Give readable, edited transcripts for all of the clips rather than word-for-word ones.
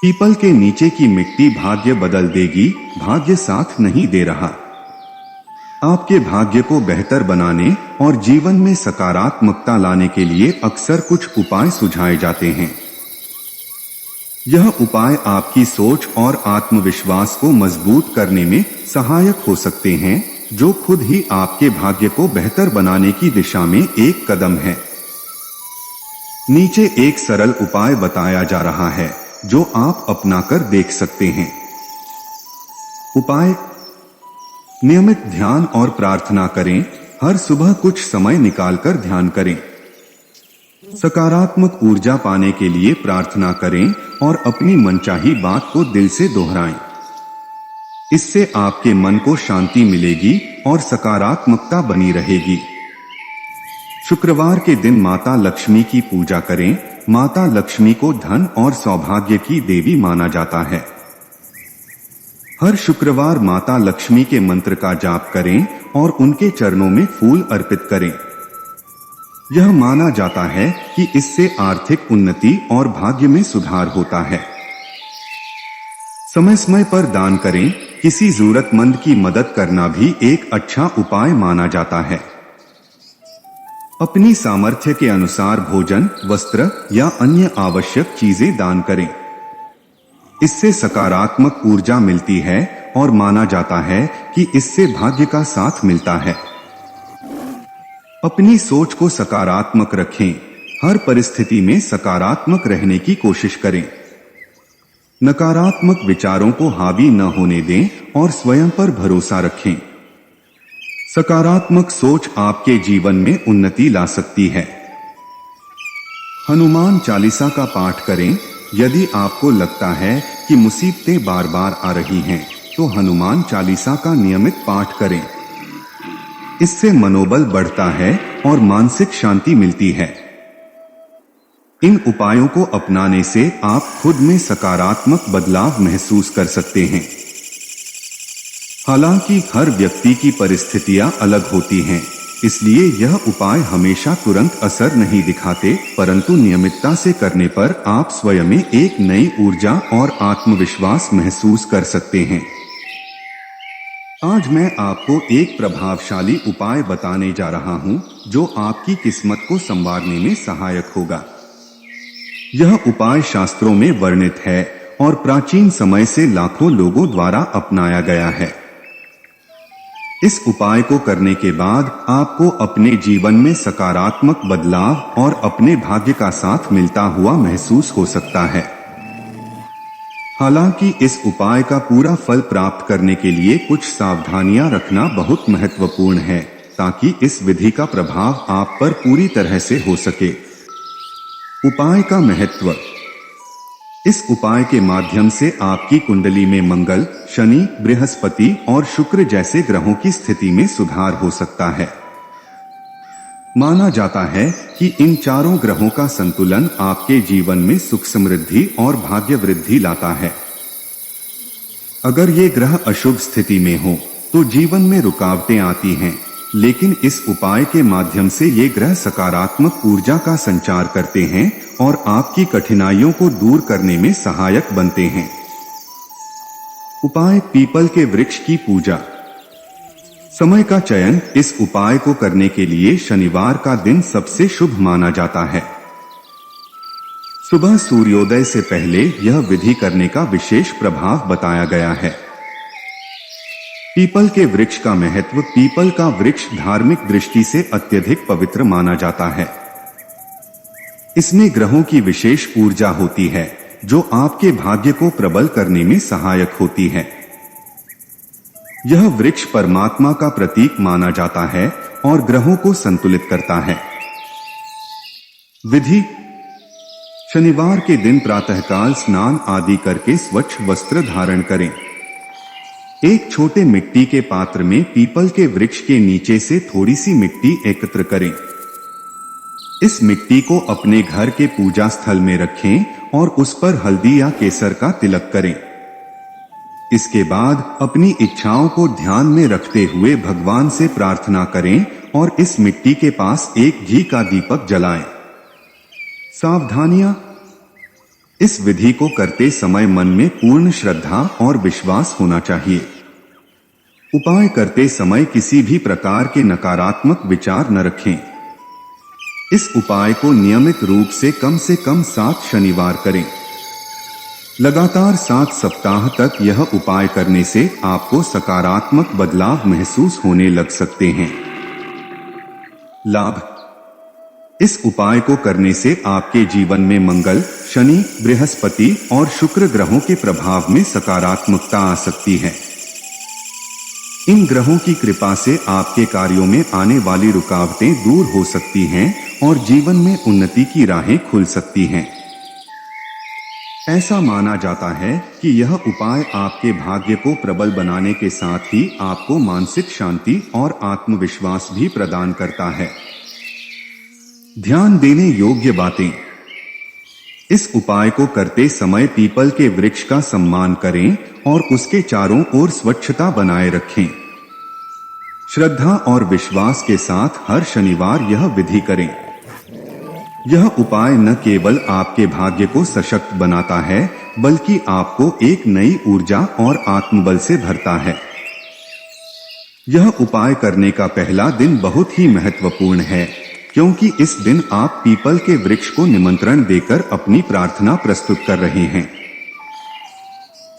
People के नीचे की मिट्टी भाग्य बदल देगी, भाग्य साथ नहीं दे रहा। आपके भाग्य को बेहतर बनाने और जीवन में सकारात्मकता लाने के लिए अक्सर कुछ उपाय सुझाए जाते हैं। यह उपाय आपकी सोच और आत्मविश्वास को मजबूत करने में सहायक हो सकते हैं, जो खुद ही आपके भाग्य को बेहतर बनाने की दिशा में एक कदम है। नीचे एक सरल उपाय बताया जा रहा है जो आप अपनाकर देख सकते हैं। उपाय: नियमित ध्यान और प्रार्थना करें। हर सुबह कुछ समय निकालकर ध्यान करें। सकारात्मक ऊर्जा पाने के लिए प्रार्थना करें और अपनी मनचाही बात को दिल से दोहराएं। इससे आपके मन को शांति मिलेगी और सकारात्मकता बनी रहेगी। शुक्रवार के दिन माता लक्ष्मी की पूजा करें। माता लक्ष्मी को धन और सौभाग्य की देवी माना जाता है। हर शुक्रवार माता लक्ष्मी के मंत्र का जाप करें और उनके चरणों में फूल अर्पित करें। यह माना जाता है कि इससे आर्थिक उन्नति और भाग्य में सुधार होता है। समय समय पर दान करें। किसी जरूरतमंद की मदद करना भी एक अच्छा उपाय माना जाता है। अपनी सामर्थ्य के अनुसार भोजन, वस्त्र या अन्य आवश्यक चीजें दान करें। इससे सकारात्मक ऊर्जा मिलती है और माना जाता है कि इससे भाग्य का साथ मिलता है। अपनी सोच को सकारात्मक रखें। हर परिस्थिति में सकारात्मक रहने की कोशिश करें। नकारात्मक विचारों को हावी न होने दें और स्वयं पर भरोसा रखें। सकारात्मक सोच आपके जीवन में उन्नति ला सकती है। हनुमान चालीसा का पाठ करें। यदि आपको लगता है कि मुसीबतें बार बार आ रही हैं, तो हनुमान चालीसा का नियमित पाठ करें। इससे मनोबल बढ़ता है और मानसिक शांति मिलती है। इन उपायों को अपनाने से आप खुद में सकारात्मक बदलाव महसूस कर सकते हैं। हालांकि हर व्यक्ति की परिस्थितियां अलग होती हैं, इसलिए यह उपाय हमेशा तुरंत असर नहीं दिखाते, परंतु नियमितता से करने पर आप स्वयं में एक नई ऊर्जा और आत्मविश्वास महसूस कर सकते हैं। आज मैं आपको एक प्रभावशाली उपाय बताने जा रहा हूं, जो आपकी किस्मत को संवारने में सहायक होगा। यह उपाय शास्त्रों में वर्णित है और प्राचीन समय से लाखों लोगों द्वारा अपनाया गया है। इस उपाय को करने के बाद आपको अपने जीवन में सकारात्मक बदलाव और अपने भाग्य का साथ मिलता हुआ महसूस हो सकता है। हालांकि इस उपाय का पूरा फल प्राप्त करने के लिए कुछ सावधानियां रखना बहुत महत्वपूर्ण है, ताकि इस विधि का प्रभाव आप पर पूरी तरह से हो सके। उपाय का महत्व: इस उपाय के माध्यम से आपकी कुंडली में मंगल, शनि, बृहस्पति और शुक्र जैसे ग्रहों की स्थिति में सुधार हो सकता है। माना जाता है कि इन चारों ग्रहों का संतुलन आपके जीवन में सुख, समृद्धि और भाग्य वृद्धि लाता है। अगर ये ग्रह अशुभ स्थिति में हो तो जीवन में रुकावटें आती हैं, लेकिन इस उपाय के माध्यम से ये ग्रह सकारात्मक ऊर्जा का संचार करते हैं और आपकी कठिनाइयों को दूर करने में सहायक बनते हैं। उपाय: पीपल के वृक्ष की पूजा। समय का चयन: इस उपाय को करने के लिए शनिवार का दिन सबसे शुभ माना जाता है। सुबह सूर्योदय से पहले यह विधि करने का विशेष प्रभाव बताया गया है। पीपल के वृक्ष का महत्व: पीपल का वृक्ष धार्मिक दृष्टि से अत्यधिक पवित्र माना जाता है। इसमें ग्रहों की विशेष ऊर्जा होती है, जो आपके भाग्य को प्रबल करने में सहायक होती है। यह वृक्ष परमात्मा का प्रतीक माना जाता है और ग्रहों को संतुलित करता है। विधि: शनिवार के दिन प्रातःकाल स्नान आदि करके स्वच्छ वस्त्र धारण करें। एक छोटे मिट्टी के पात्र में पीपल के वृक्ष के नीचे से थोड़ी सी मिट्टी एकत्र करें। इस मिट्टी को अपने घर के पूजा स्थल में रखें और उस पर हल्दी या केसर का तिलक करें। इसके बाद अपनी इच्छाओं को ध्यान में रखते हुए भगवान से प्रार्थना करें और इस मिट्टी के पास एक घी का दीपक जलाएं। सावधानियां: इस विधि को करते समय मन में पूर्ण श्रद्धा और विश्वास होना चाहिए। उपाय करते समय किसी भी प्रकार के नकारात्मक विचार न रखें। इस उपाय को नियमित रूप से कम 7 शनिवार करें। लगातार 7 सप्ताह तक यह उपाय करने से आपको सकारात्मक बदलाव महसूस होने लग सकते हैं। लाभ। इस उपाय को करने से आपके जीवन में मंगल, शनि, बृहस्पति और शुक्र ग्रहों के प्रभाव में सकारात्मकता आ सकती है। इन ग्रहों की कृपा से आपके कार्यों में आने वाली रुकावटें दूर हो सकती हैं और जीवन में उन्नति की राहें खुल सकती हैं। ऐसा माना जाता है कि यह उपाय आपके भाग्य को प्रबल बनाने के साथ ही आपको मानसिक शांति और आत्मविश्वास भी प्रदान करता है। ध्यान देने योग्य बातें। इस उपाय को करते समय पीपल के वृक्ष का सम्मान करें और उसके चारों ओर स्वच्छता बनाए रखें। श्रद्धा और विश्वास के साथ हर शनिवार यह विधि करें। यह उपाय न केवल आपके भाग्य को सशक्त बनाता है, बल्कि आपको एक नई ऊर्जा और आत्मबल से भरता है। यह उपाय करने का पहला दिन बहुत ही महत्वपूर्ण है, क्योंकि इस दिन आप पीपल के वृक्ष को निमंत्रण देकर अपनी प्रार्थना प्रस्तुत कर रहे हैं।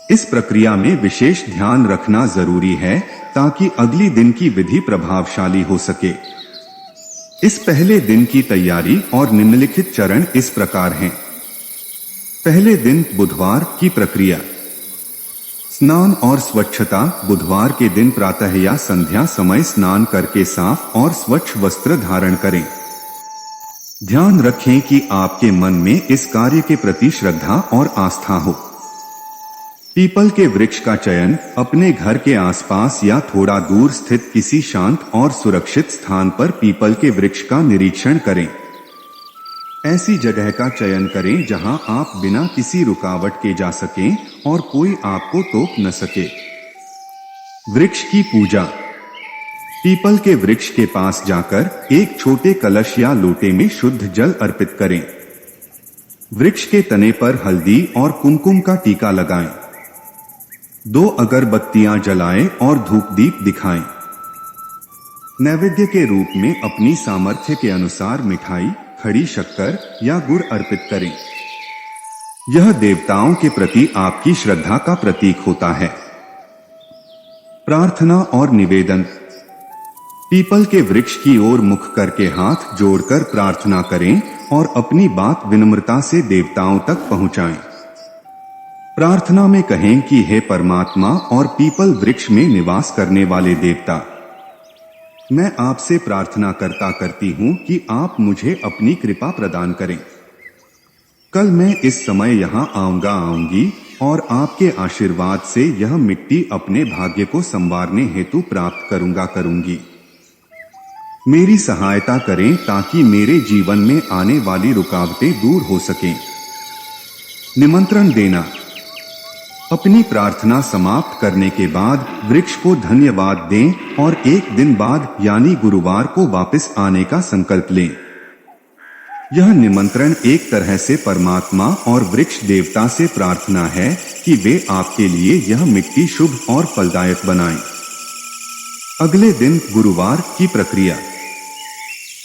इस प्रक्रिया में विशेष ध्यान रखना जरूरी है ताकि अगली दिन की विधि प्रभावशाली हो सके। इस पहले दिन की तैयारी और निम्नलिखित चरण इस प्रकार हैं। पहले दिन बुधवार की प्रक्रिया। स्नान और स्वच्छता। बुधवार के दिन प्रातः या संध्या समय स्नान करके साफ और स्वच्छ वस्त्र धारण करें। ध्यान रखें कि आपके मन में इस कार्य के प्रति श्रद्धा और आस्था हो। पीपल के वृक्ष का चयन अपने घर के आसपास या थोड़ा दूर स्थित किसी शांत और सुरक्षित स्थान पर पीपल के वृक्ष का निरीक्षण करें। ऐसी जगह का चयन करें जहां आप बिना किसी रुकावट के जा सकें और कोई आपको टोक न सके। वृक्ष की पूजा। पीपल के वृक्ष के पास जाकर एक छोटे कलश या लोटे में शुद्ध जल अर्पित करें। वृक्ष के तने पर हल्दी और कुमकुम का टीका लगाएं। 2 अगरबत्तियां जलाएं और धूप दीप दिखाएं। नैवेद्य के रूप में अपनी सामर्थ्य के अनुसार मिठाई, खड़ी शक्कर या गुड़ अर्पित करें। यह देवताओं के प्रति आपकी श्रद्धा का प्रतीक होता है। प्रार्थना और निवेदन। पीपल के वृक्ष की ओर मुख करके हाथ जोड़कर प्रार्थना करें और अपनी बात विनम्रता से देवताओं तक पहुंचाएं। प्रार्थना में कहें कि हे परमात्मा और पीपल वृक्ष में निवास करने वाले देवता, मैं आपसे प्रार्थना करती हूं कि आप मुझे अपनी कृपा प्रदान करें। कल मैं इस समय यहाँ आऊंगी और आपके आशीर्वाद से यह मिट्टी अपने भाग्य को संवारने हेतु प्राप्त करूंगी। मेरी सहायता करें ताकि मेरे जीवन में आने वाली रुकावटें दूर हो सकें। निमंत्रण देना। अपनी प्रार्थना समाप्त करने के बाद वृक्ष को धन्यवाद दें और एक दिन बाद यानी गुरुवार को वापस आने का संकल्प लें। यह निमंत्रण एक तरह से परमात्मा और वृक्ष देवता से प्रार्थना है कि वे आपके लिए यह मिट्टी शुभ और फलदायक बनाएं। अगले दिन गुरुवार की प्रक्रिया।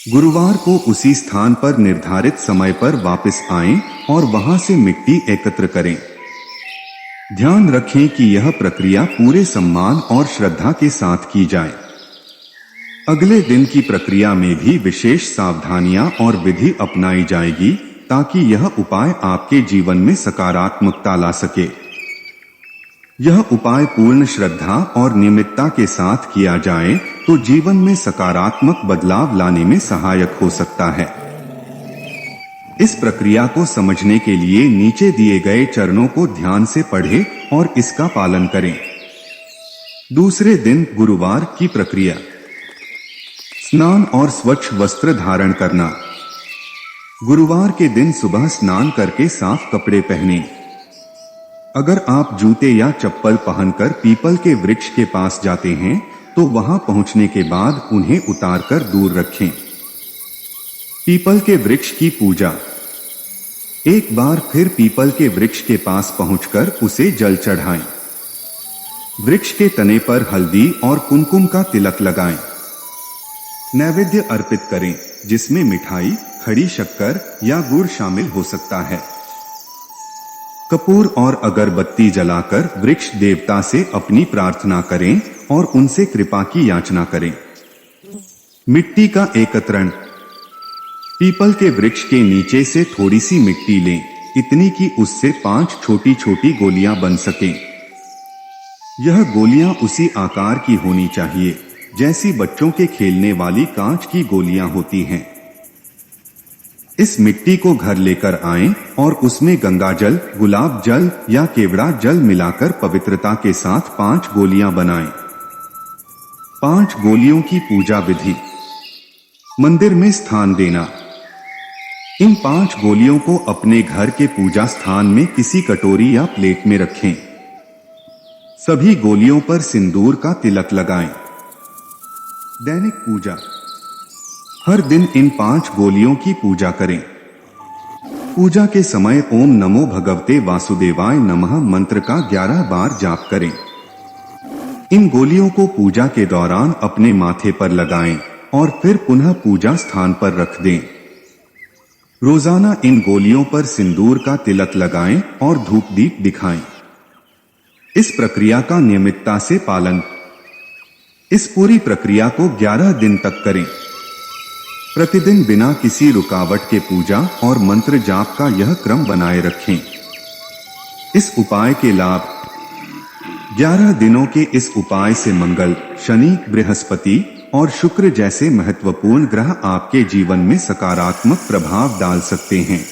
गुरुवार को उसी स्थान पर निर्धारित समय पर वापस आएं और वहां से मिट्टी एकत्र करें। ध्यान रखें कि यह प्रक्रिया पूरे सम्मान और श्रद्धा के साथ की जाए। अगले दिन की प्रक्रिया में भी विशेष सावधानियां और विधि अपनाई जाएगी ताकि यह उपाय आपके जीवन में सकारात्मकता ला सके। यह उपाय पूर्ण श्रद्धा और नियमितता के साथ किया जाए तो जीवन में सकारात्मक बदलाव लाने में सहायक हो सकता है। इस प्रक्रिया को समझने के लिए नीचे दिए गए चरणों को ध्यान से पढ़ें और इसका पालन करें। दूसरे दिन गुरुवार की प्रक्रिया। स्नान और स्वच्छ वस्त्र धारण करना। गुरुवार के दिन सुबह स्नान करके साफ कपड़े पहनें। अगर आप जूते या चप्पल पहनकर पीपल के वृक्ष के पास जाते हैं तो वहां पहुंचने के बाद उन्हें उतारकर दूर रखें। पीपल के वृक्ष की पूजा। एक बार फिर पीपल के वृक्ष के पास पहुंचकर उसे जल चढ़ाएं। वृक्ष के तने पर हल्दी और कुमकुम का तिलक लगाएं। नैवेद्य अर्पित करें, जिसमें मिठाई, खड़ी शक्कर या गुड़ शामिल हो सकता है। कपूर और अगरबत्ती जलाकर वृक्ष देवता से अपनी प्रार्थना करें और उनसे कृपा की याचना करें। मिट्टी का एकत्रण। पीपल के वृक्ष के नीचे से थोड़ी सी मिट्टी लें, इतनी कि उससे 5 छोटी छोटी गोलियां बन सकें। यह गोलियां उसी आकार की होनी चाहिए जैसी बच्चों के खेलने वाली कांच की गोलियां होती हैं। इस मिट्टी को घर लेकर आएं और उसमें गंगा जल, गुलाब जल या केवड़ा जल मिलाकर पवित्रता के साथ 5 गोलियां बनाएं। 5 गोलियों की पूजा विधि। मंदिर में स्थान देना। इन 5 गोलियों को अपने घर के पूजा स्थान में किसी कटोरी या प्लेट में रखें। सभी गोलियों पर सिंदूर का तिलक लगाएं। दैनिक पूजा। हर दिन इन 5 गोलियों की पूजा करें। पूजा के समय ओम नमो भगवते वासुदेवाय नमः मंत्र का 11 बार जाप करें। इन गोलियों को पूजा के दौरान अपने माथे पर लगाएं और फिर पुनः पूजा स्थान पर रख दें। रोजाना इन गोलियों पर सिंदूर का तिलक लगाएं और धूप दीप दिखाएं। इस प्रक्रिया का नियमितता से पालन। इस पूरी प्रक्रिया को 11 दिन तक करें। प्रतिदिन बिना किसी रुकावट के पूजा और मंत्र जाप का यह क्रम बनाए रखें। इस उपाय के लाभ। 11 दिनों के इस उपाय से मंगल, शनि, बृहस्पति और शुक्र जैसे महत्वपूर्ण ग्रह आपके जीवन में सकारात्मक प्रभाव डाल सकते हैं।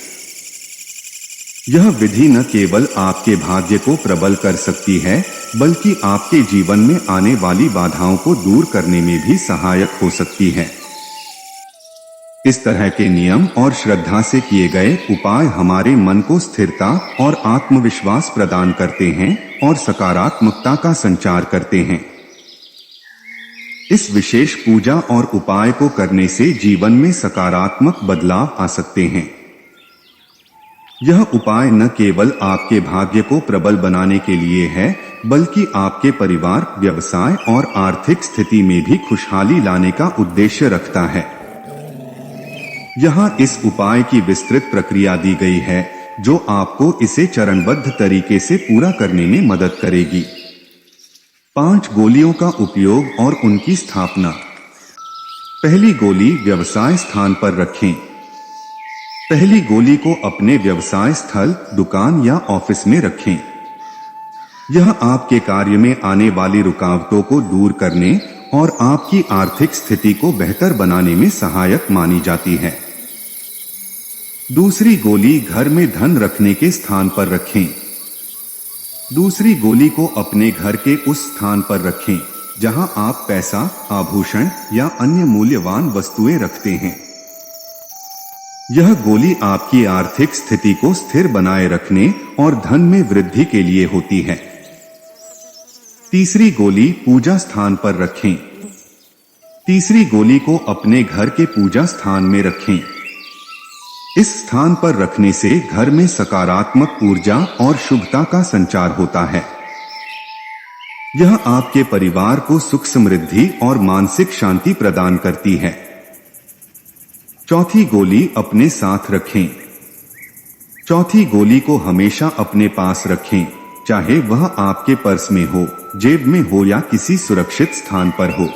यह विधि न केवल आपके भाग्य को प्रबल कर सकती है, बल्कि आपके जीवन में आने वाली बाधाओं को दूर करने में भी सहायक हो सकती है। इस तरह के नियम और श्रद्धा से किए गए उपाय हमारे मन को स्थिरता और आत्मविश्वास प्रदान करते हैं और सकारात्मकता का संचार करते हैं। इस विशेष पूजा और उपाय को करने से जीवन में सकारात्मक बदलाव आ सकते हैं। यह उपाय न केवल आपके भाग्य को प्रबल बनाने के लिए है, बल्कि आपके परिवार, व्यवसाय और आर्थिक स्थिति में भी खुशहाली लाने का उद्देश्य रखता है। यहाँ इस उपाय की विस्तृत प्रक्रिया दी गई है, जो आपको इसे चरणबद्ध तरीके से पूरा करने में मदद करेगी। 5 गोलियों का उपयोग और उनकी स्थापना। पहली गोली व्यवसाय स्थान पर रखें। पहली गोली को अपने व्यवसाय स्थल, दुकान या ऑफिस में रखें। यह आपके कार्य में आने वाली रुकावटों को दूर करने और आपकी आर्थिक स्थिति को बेहतर बनाने में सहायक मानी जाती है। दूसरी गोली घर में धन रखने के स्थान पर रखें। दूसरी गोली को अपने घर के उस स्थान पर रखें जहां आप पैसा, आभूषण या अन्य मूल्यवान वस्तुएं रखते हैं। यह गोली आपकी आर्थिक स्थिति को स्थिर बनाए रखने और धन में वृद्धि के लिए होती है। तीसरी गोली पूजा स्थान पर रखें। तीसरी गोली को अपने घर के पूजा स्थान में रखें। इस स्थान पर रखने से घर में सकारात्मक ऊर्जा और शुभता का संचार होता है। यह आपके परिवार को सुख, समृद्धि और मानसिक शांति प्रदान करती है। चौथी गोली अपने साथ रखें। चौथी गोली को हमेशा अपने पास रखें, चाहे वह आपके पर्स में हो, जेब में हो या किसी सुरक्षित स्थान पर हो।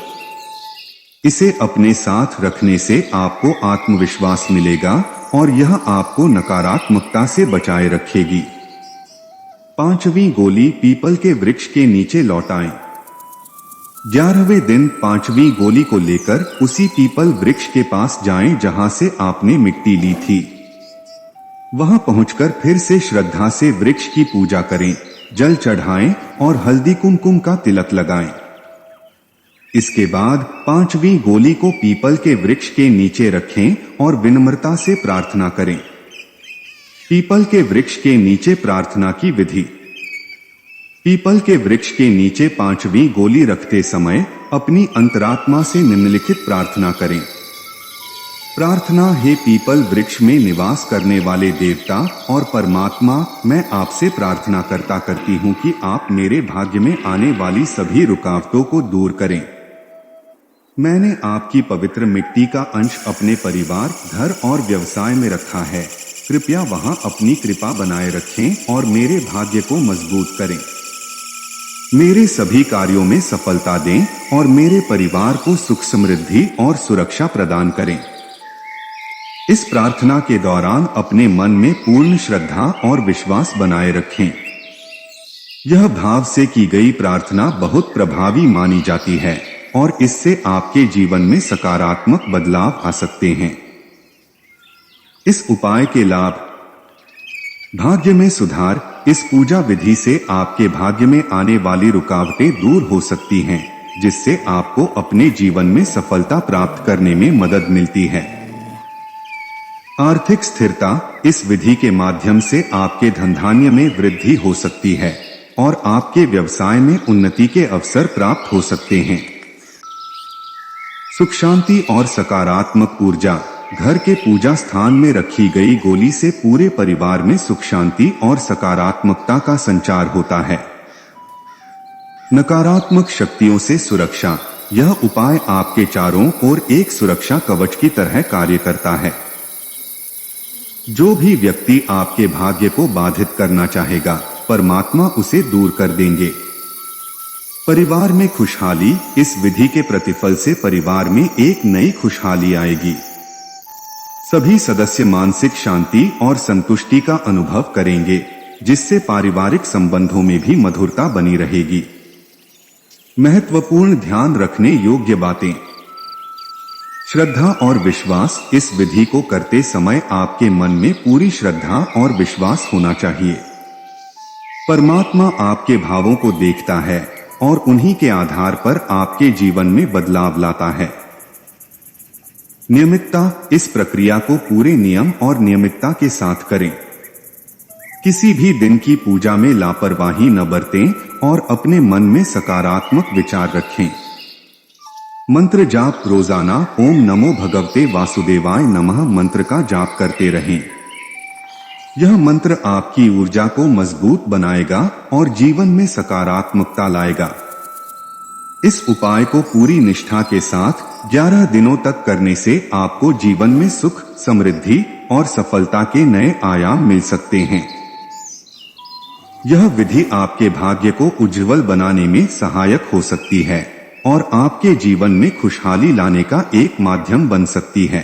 इसे अपने साथ रखने से आपको आत्मविश्वास मिलेगा और यह आपको नकारात्मकता से बचाए रखेगी। 5वीं गोली पीपल के वृक्ष के नीचे लौटाएं। 11वें दिन 5वीं गोली को लेकर उसी पीपल वृक्ष के पास जाएं जहां से आपने मिट्टी ली थी। वहां पहुंचकर फिर से श्रद्धा से वृक्ष की पूजा करें, जल चढ़ाएं और हल्दी कुमकुम का तिलक लगाएं। इसके बाद 5वीं गोली को पीपल के वृक्ष के नीचे रखें और विनम्रता से प्रार्थना करें। पीपल के वृक्ष के नीचे प्रार्थना की विधि। पीपल के वृक्ष के नीचे 5वीं गोली रखते समय अपनी अंतरात्मा से निम्नलिखित प्रार्थना करें। प्रार्थना। हे पीपल वृक्ष में निवास करने वाले देवता और परमात्मा, मैं आपसे प्रार्थना करती हूँ कि आप मेरे भाग्य में आने वाली सभी रुकावटों को दूर करें। मैंने आपकी पवित्र मिट्टी का अंश अपने परिवार, घर और व्यवसाय में रखा है। कृपया वहां अपनी कृपा बनाए रखें और मेरे भाग्य को मजबूत करें। मेरे सभी कार्यों में सफलता दें और मेरे परिवार को सुख, समृद्धि और सुरक्षा प्रदान करें। इस प्रार्थना के दौरान अपने मन में पूर्ण श्रद्धा और विश्वास बनाए रखें। यह भाव से की गई प्रार्थना बहुत प्रभावी मानी जाती है और इससे आपके जीवन में सकारात्मक बदलाव आ सकते हैं। इस उपाय के लाभ। भाग्य में सुधार। इस पूजा विधि से आपके भाग्य में आने वाली रुकावटें दूर हो सकती हैं, जिससे आपको अपने जीवन में सफलता प्राप्त करने में मदद मिलती है। आर्थिक स्थिरता। इस विधि के माध्यम से आपके धनधान्य में वृद्धि हो सकती है और आपके व्यवसाय में उन्नति के अवसर प्राप्त हो सकते हैं। सुख, शांति और सकारात्मक ऊर्जा। घर के पूजा स्थान में रखी गई गोली से पूरे परिवार में सुख, शांति और सकारात्मकता का संचार होता है। नकारात्मक शक्तियों से सुरक्षा। यह उपाय आपके चारों ओर एक सुरक्षा कवच की तरह कार्य करता है। जो भी व्यक्ति आपके भाग्य को बाधित करना चाहेगा, परमात्मा उसे दूर कर देंगे। परिवार में खुशहाली। इस विधि के प्रतिफल से परिवार में एक नई खुशहाली आएगी। सभी सदस्य मानसिक शांति और संतुष्टि का अनुभव करेंगे, जिससे पारिवारिक संबंधों में भी मधुरता बनी रहेगी। महत्वपूर्ण ध्यान रखने योग्य बातें। श्रद्धा और विश्वास। इस विधि को करते समय आपके मन में पूरी श्रद्धा और विश्वास होना चाहिए। परमात्मा आपके भावों को देखता है और उन्हीं के आधार पर आपके जीवन में बदलाव लाता है। नियमितता। इस प्रक्रिया को पूरे नियम और नियमितता के साथ करें। किसी भी दिन की पूजा में लापरवाही न बरतें और अपने मन में सकारात्मक विचार रखें। मंत्र जाप। रोजाना ओम नमो भगवते वासुदेवाय नमः मंत्र का जाप करते रहें। यह मंत्र आपकी ऊर्जा को मजबूत बनाएगा और जीवन में सकारात्मकता लाएगा। इस उपाय को पूरी निष्ठा के साथ 11 दिनों तक करने से आपको जीवन में सुख, समृद्धि और सफलता के नए आयाम मिल सकते हैं। यह विधि आपके भाग्य को उज्जवल बनाने में सहायक हो सकती है और आपके जीवन में खुशहाली लाने का एक माध्यम बन सकती है।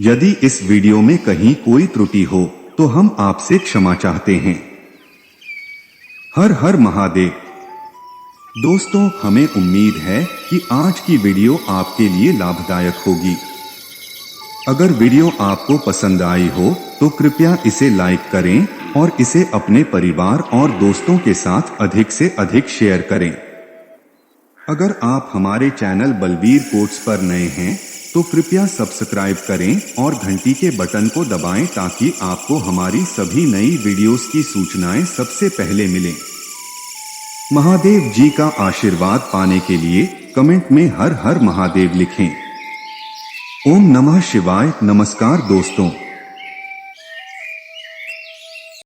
यदि इस वीडियो में कहीं कोई त्रुटि हो तो हम आपसे क्षमा चाहते हैं। हर हर महादेव। दोस्तों, हमें उम्मीद है कि आज की वीडियो आपके लिए लाभदायक होगी। अगर वीडियो आपको पसंद आई हो तो कृपया इसे लाइक करें और इसे अपने परिवार और दोस्तों के साथ अधिक से अधिक शेयर करें। अगर आप हमारे चैनल बलबीर कोट्स पर नए हैं तो कृपया सब्सक्राइब करें और घंटी के बटन को दबाएं ताकि आपको हमारी सभी नई वीडियोस की सूचनाएं सबसे पहले मिलें। महादेव जी का आशीर्वाद पाने के लिए कमेंट में हर हर महादेव लिखें। ओम नमः शिवाय। नमस्कार दोस्तों।